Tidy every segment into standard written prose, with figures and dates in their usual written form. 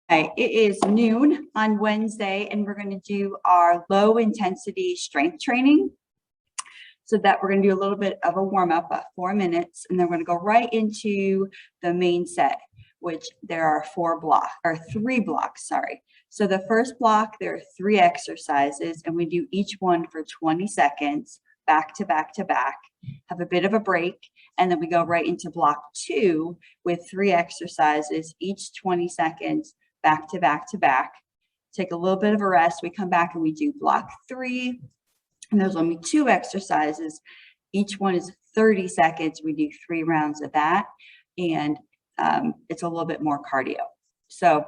It is noon on Wednesday, and we're going to do our low intensity strength training. So that we're going to do a little bit of a warm up at 4 minutes, and then we're going to go right into the main set, which there are 3 blocks, sorry. So the first block, there are 3 exercises, and we do each one for 20 seconds, back to back to back, have a bit of a break, and then we go right into block 2 with 3 exercises, each 20 seconds, back to back to back. Take a little bit of a rest. We come back and we do block 3. And there's only 2 exercises. Each one is 30 seconds. We do 3 rounds of that. And it's a little bit more cardio. So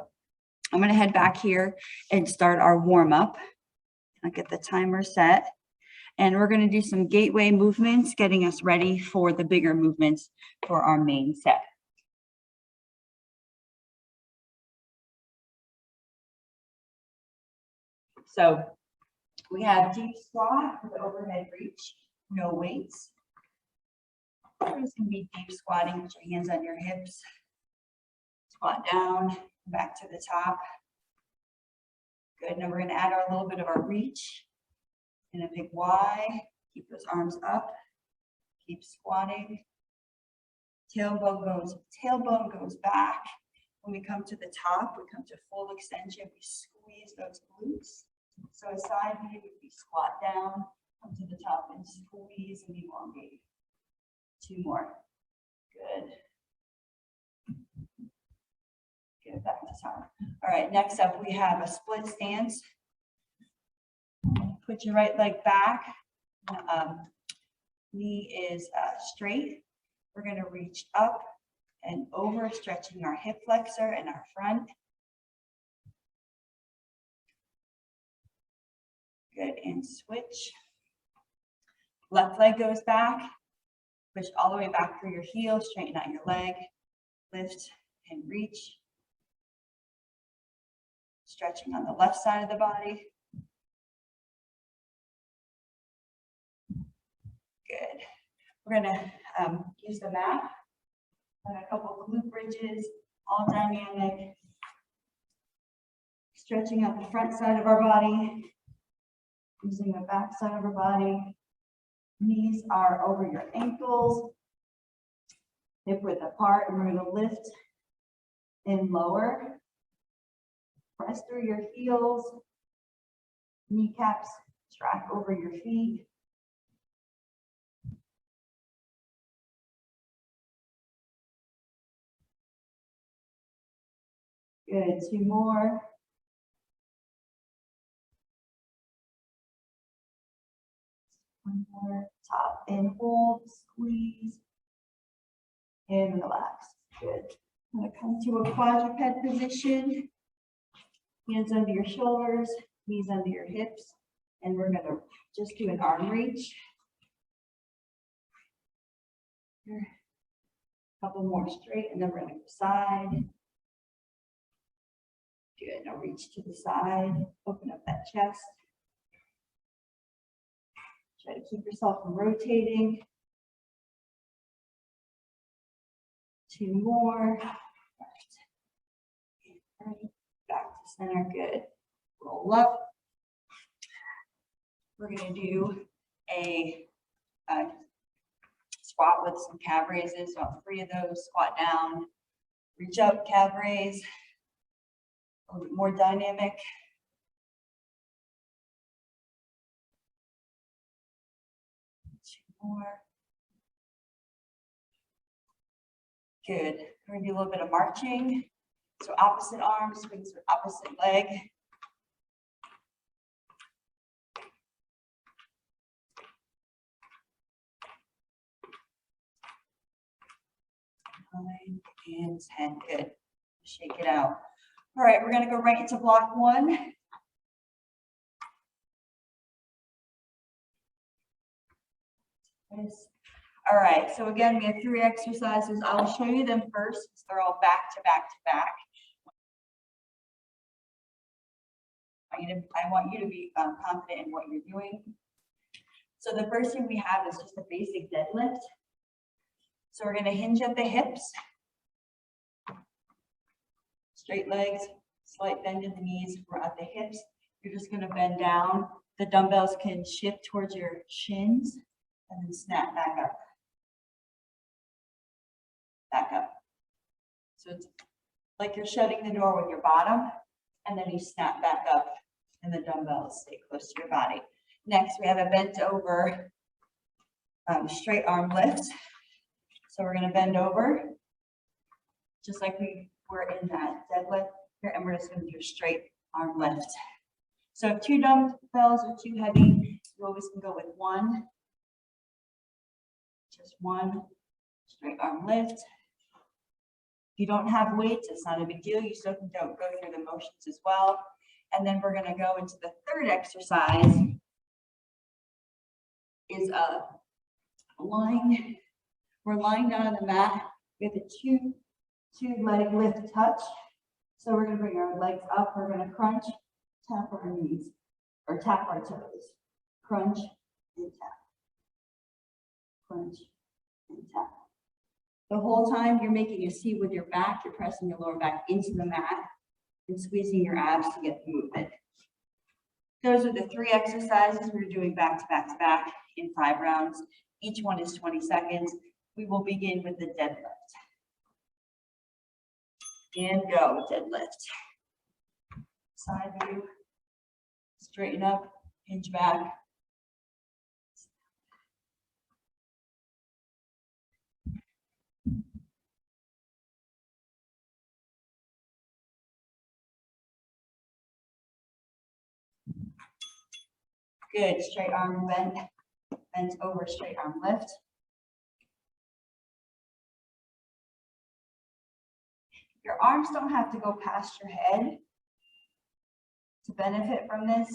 I'm going to head back here and start our warm up. I'll get the timer set. And we're going to do some gateway movements, getting us ready for the bigger movements for our main set. So we have deep squat with overhead reach, no weights. This can be deep squatting with your hands on your hips. Squat down, back to the top. Good. Now we're going to add a little bit of our reach in a big Y. Keep those arms up. Keep squatting. Tailbone goes back. When we come to the top, we come to full extension. We squeeze those glutes. So a side view would be squat down, come to the top and squeeze and elongate. 2 more. Good. Get it back to top. All right, next up we have a split stance. Put your right leg back. Knee is straight. We're going to reach up and over, stretching our hip flexor and our front. Good, and switch. Left leg goes back. Push all the way back through your heel, straighten out your leg. Lift and reach. Stretching on the left side of the body. Good. We're gonna use the mat. And a couple of glute bridges, all dynamic. Stretching out the front side of our body. Using the back side of our body. Knees are over your ankles. Hip width apart, and we're going to lift and lower. Press through your heels. Kneecaps track over your feet. Good, 2 more. One more, top and hold, squeeze, and relax. Good. I'm going to come to a quadruped position. Hands under your shoulders, knees under your hips, and we're going to just do an arm reach. Here. A couple more straight, and then we're going to go side. Good. Now reach to the side, open up that chest. Try to keep yourself from rotating. 2 more. Right. Back to center. Good. Roll up. We're going to do a squat with some calf raises. So 3 of those. Squat down. Reach up, calf raise. A little bit more dynamic. More. Good. We're going to do a little bit of marching. So opposite arm swings with opposite leg. Nine and 10. Good. Shake it out. All right, we're going to go right into block 1. All right, so again, we have 3 exercises. I will show you them first. So they're all back to back to back. I want you to be confident in what you're doing. So the first thing we have is just a basic deadlift. So we're going to hinge at the hips. Straight legs, Slight bend in the knees. We're at the hips. You're just going to bend down. The dumbbells can shift towards your shins and then snap back up. Back up. So it's like you're shutting the door with your bottom, and then you snap back up, and the dumbbells stay close to your body. Next, we have a bent over straight arm lift. So we're going to bend over, just like we were in that deadlift here, and we're just going to do a straight arm lift. So if two dumbbells are too heavy, you always can go with one. Just one straight arm lift. If you don't have weights, it's not a big deal. You still can go through the motions as well. And then we're going to go into the third exercise, is lying. We're lying down on the mat with a two leg lift touch. So we're going to bring our legs up. We're going to crunch, tap our knees, or tap our toes. Crunch and tap. Crunch and tap. The whole time you're making a C with your back, you're pressing your lower back into the mat and squeezing your abs to get the movement. Those are the 3 exercises we're doing back to back to back in 5 rounds. Each one is 20 seconds. We will begin with the deadlift. And go, deadlift. Side view, straighten up, hinge back. Good, straight arm bend over, straight arm lift. Your arms don't have to go past your head to benefit from this.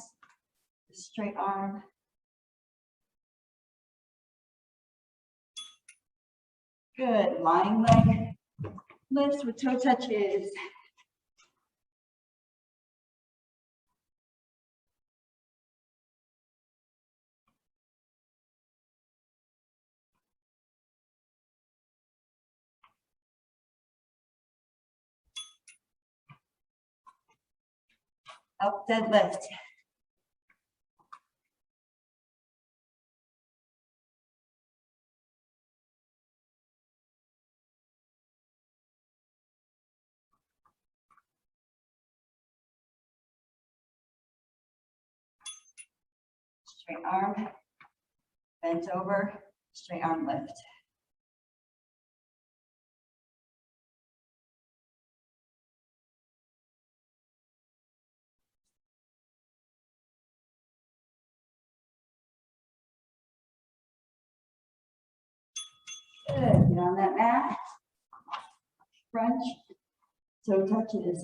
Straight arm. Good, lying leg lifts with toe touches. Up deadlift. Straight arm, bent over, straight arm lift. Good, get on that mat. Crunch, toe touches.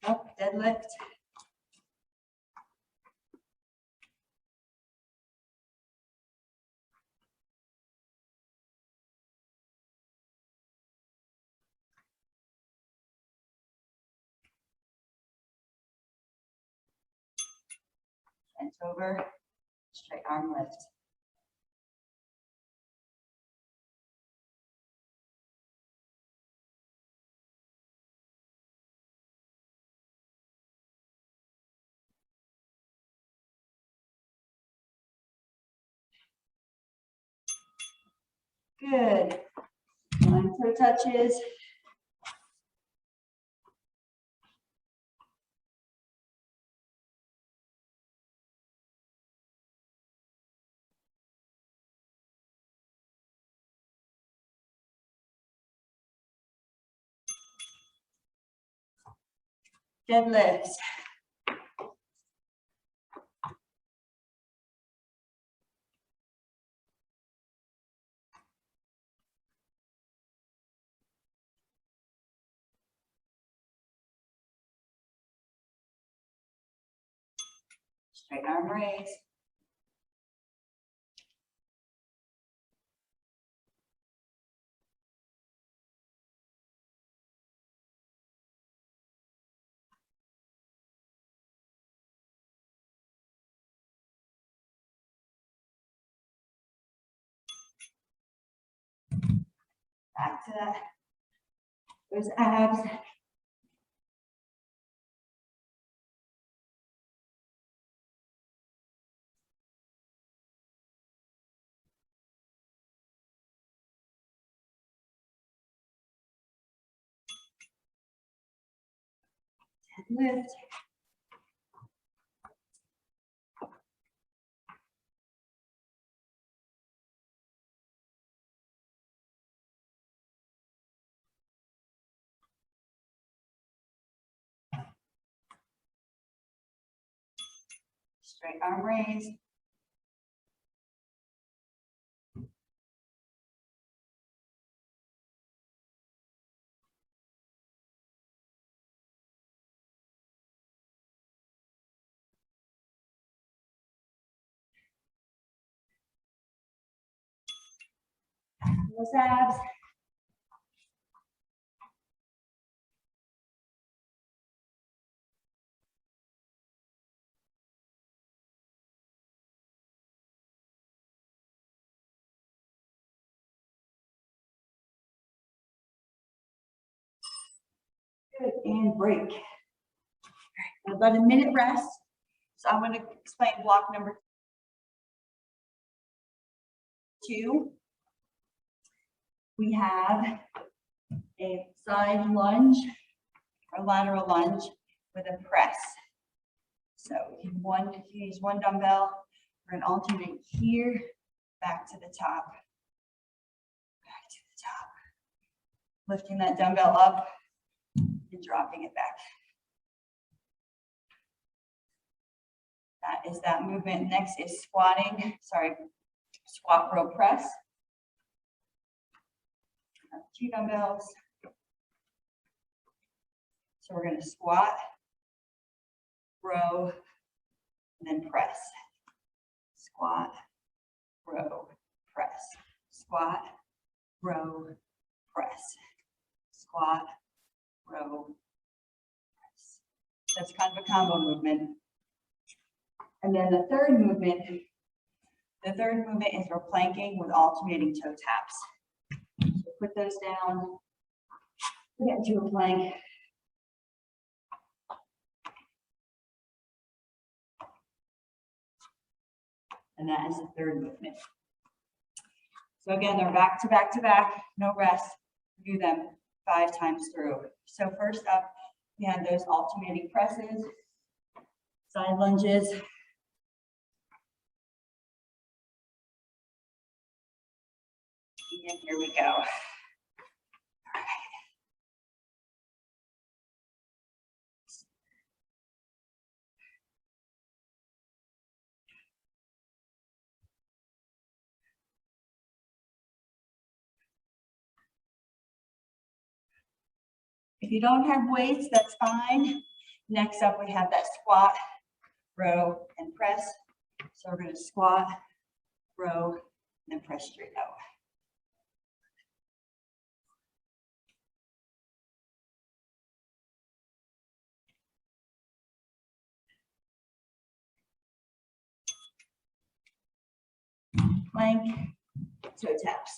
Up, deadlift. Bent over, straight arm lift. Good. 1 toe touches. Deadlift. Straight arm raise. Back to that. Those abs. Lift. Straight arm raise. Those abs. Good, and break. About a minute rest. So I'm going to explain block number 2. We have a side lunge or lateral lunge with a press. So if you use one dumbbell, we're going to alternate here, back to the top, back to the top. Lifting that dumbbell up and dropping it back. That is that movement. Next is squatting, squat row press. 2 dumbbells. So we're going to squat, row, and then press. Squat, row, press. Squat, row, press. Squat, row, press. That's kind of a combo movement. And then the third movement is we're planking with alternating toe taps. So put those down, get into a plank. And that is the third movement. So again, they're back to back to back, no rest. Do them 5 times through. So first up, we have those alternating presses, side lunges. And here we go. All right. If you don't have weights, that's fine. Next up, we have that squat, row, and press. So we're going to squat, row, and then press straight out. Plank, toe taps.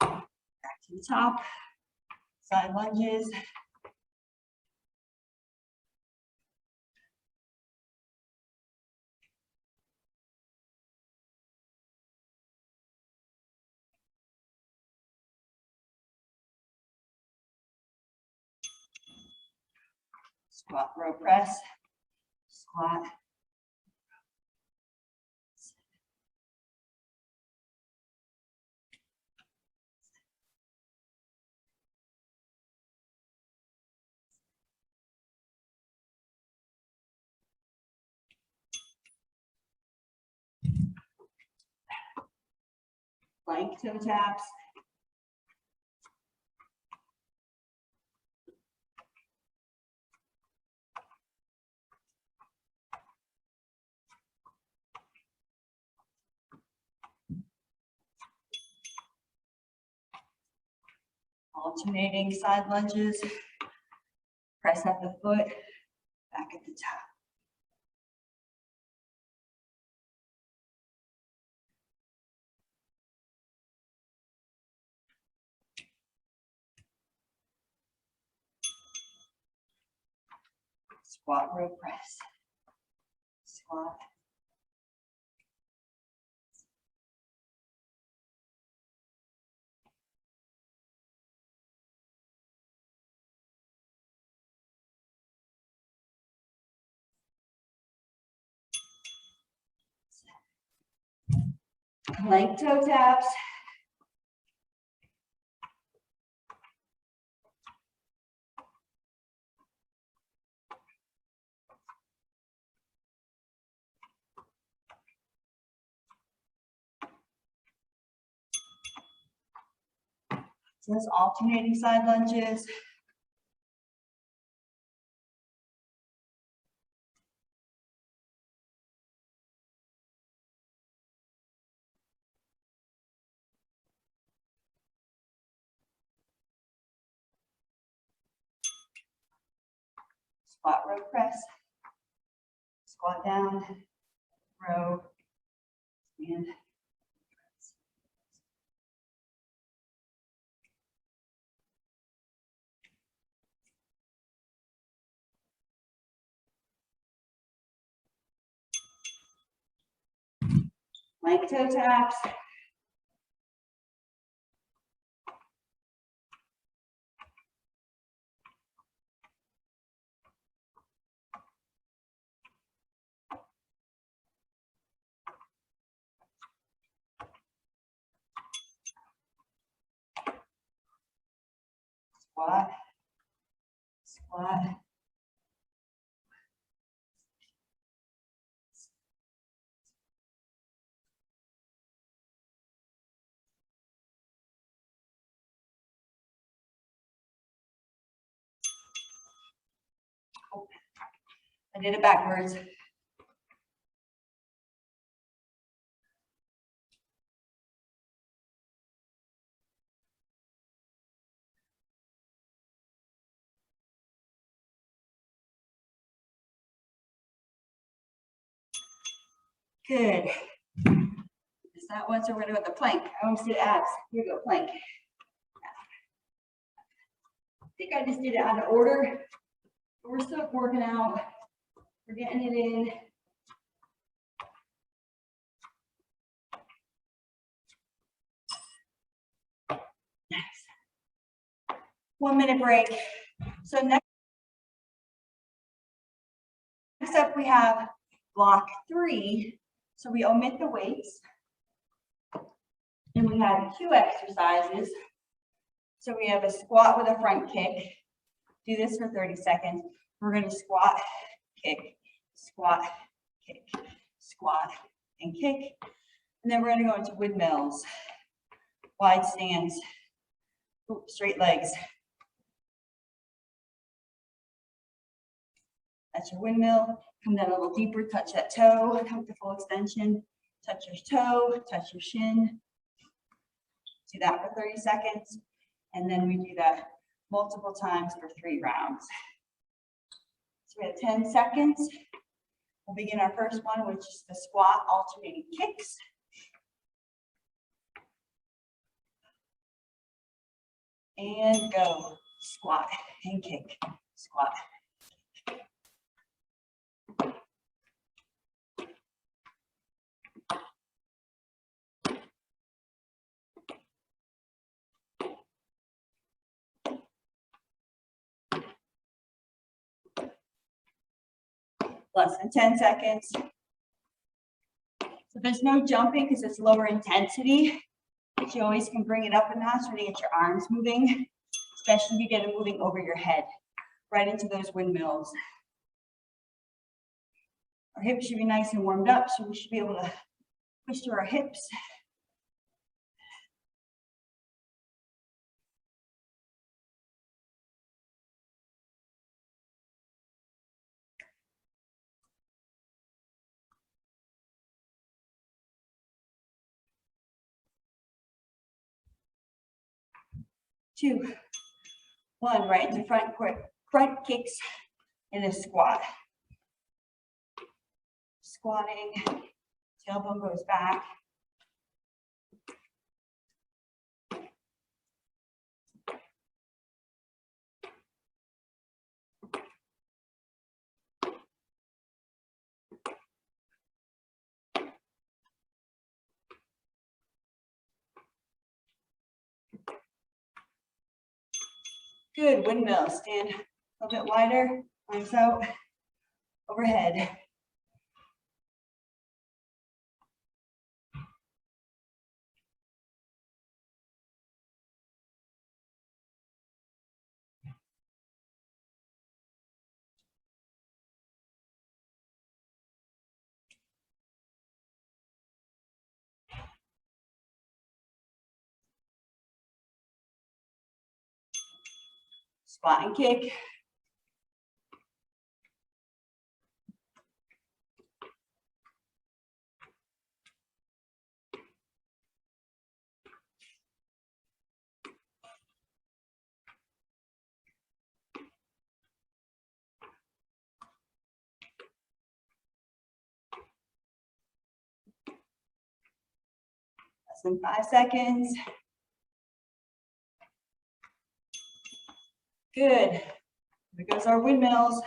Back to the top, side lunges. Squat, row, press, squat. Plank, toe taps. Alternating side lunges. Press up the foot, back at the top. Squat, row press. Squat. Plank toe taps. Just alternating side lunges. Squat, row press. Squat down, row, and press. Plank toe taps. Squat, squat. Oh, I did it backwards. Good. Is that one? So we're gonna go with the plank. I almost did abs. Here we go, plank. I think I just did it out of order. But we're still working out. We're getting it in. Nice. 1 minute break. So next up we have block 3. So we omit the weights. And we have 2 exercises. So we have a squat with a front kick. Do this for 30 seconds. We're going to squat, kick, squat, kick, squat, and kick. And then we're going to go into windmills, wide stands, straight legs. That's your windmill. Come down a little deeper, touch that toe, come to full extension, touch your toe, touch your shin. Do that for 30 seconds. And then we do that multiple times for 3 rounds. So we have 10 seconds. We'll begin our first one, which is the squat alternating kicks. And go. Squat and kick. Squat. Less than 10 seconds. So there's no jumping because it's lower intensity, but you always can bring it up a notch when you get your arms moving, especially if you get it moving over your head, right into those windmills. Our hips should be nice and warmed up, so we should be able to push through our hips. 2, 1, right into front kicks in a squat. Squatting, tailbone goes back. Good, windmill, stand a little bit wider, arms out, overhead. Squat and kick. Less than 5 seconds. Good. Here goes our windmills.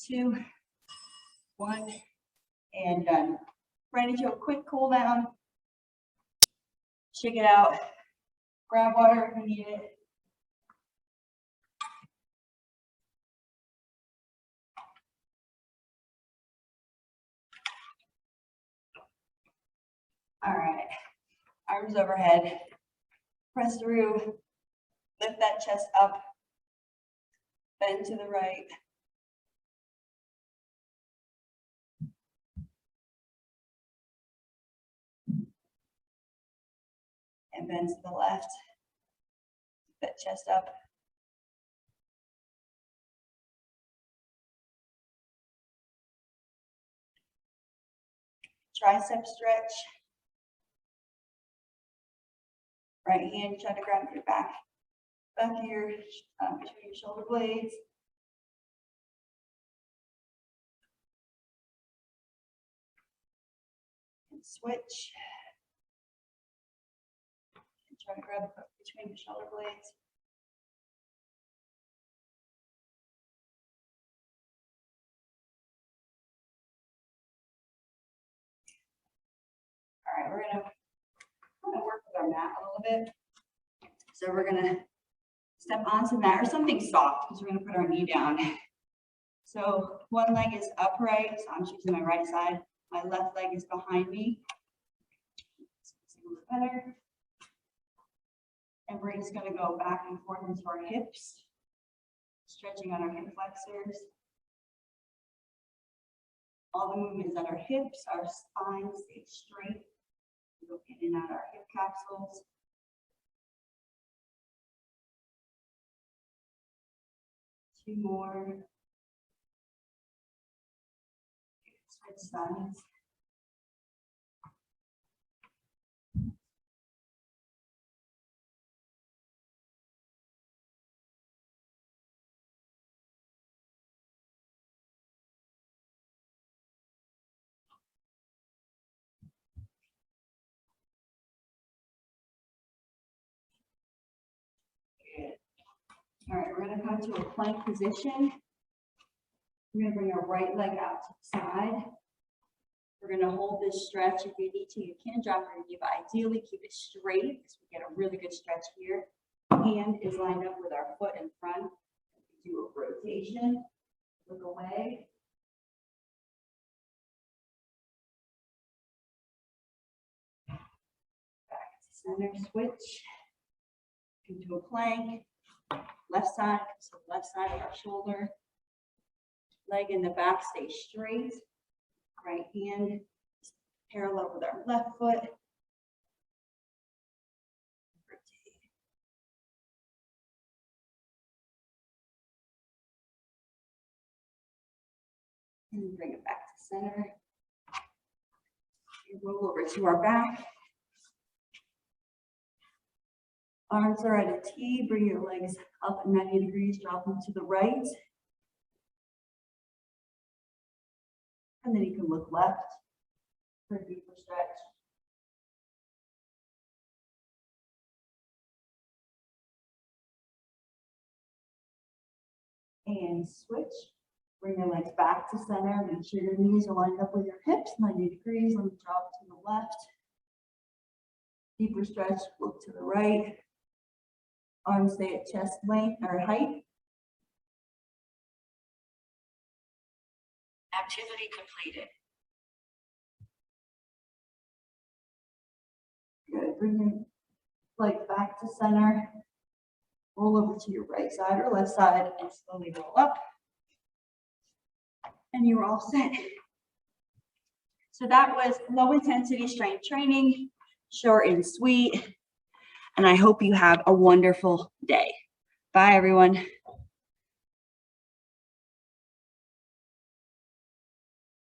Two, 1, and done. Right into a quick cool down. Shake it out. Grab water if you need it. All right, arms overhead. Press through. Lift that chest up. Bend to the right. And bend to the left. Lift that chest up. Tricep stretch. Right hand, try to grab your back of your between your shoulder blades. And switch. And try to grab between your shoulder blades. All right, we're gonna work with our mat a little bit. So we're gonna step onto the mat or something soft because we're gonna put our knee down. So one leg is upright, so I'm choosing my right side. My left leg is behind me. A little bit better. And we're just gonna go back and forth into our hips, stretching on our hip flexors. All the movement is at our hips, our spine stays straight. We go in and out our hip capsules. Two more. Switch sides. All right, we're going to come to a plank position. We're going to bring our right leg out to the side. We're going to hold this stretch. If you need to, you can drop your knee, but ideally keep it straight because we get a really good stretch here. Hand is lined up with our foot in front. We do a rotation. Look away. Back to center, switch. Into a plank. Left side, so left side of our shoulder. Leg in the back, stay straight. Right hand parallel with our left foot. And bring it back to center. And roll over to our back. Arms are at a T. Bring your legs up 90 degrees, drop them to the right. And then you can look left for a deeper stretch. And switch. Bring your legs back to center. Make sure your knees are lined up with your hips, 90 degrees. Let them drop to the left. Deeper stretch, look to the right. Arms stay at chest length or height. Activity completed. Good. Bring your legs back to center. Roll over to your right side or left side and slowly roll up. And you're all set. So that was low intensity strength training, short and sweet. And I hope you have a wonderful day. Bye, everyone.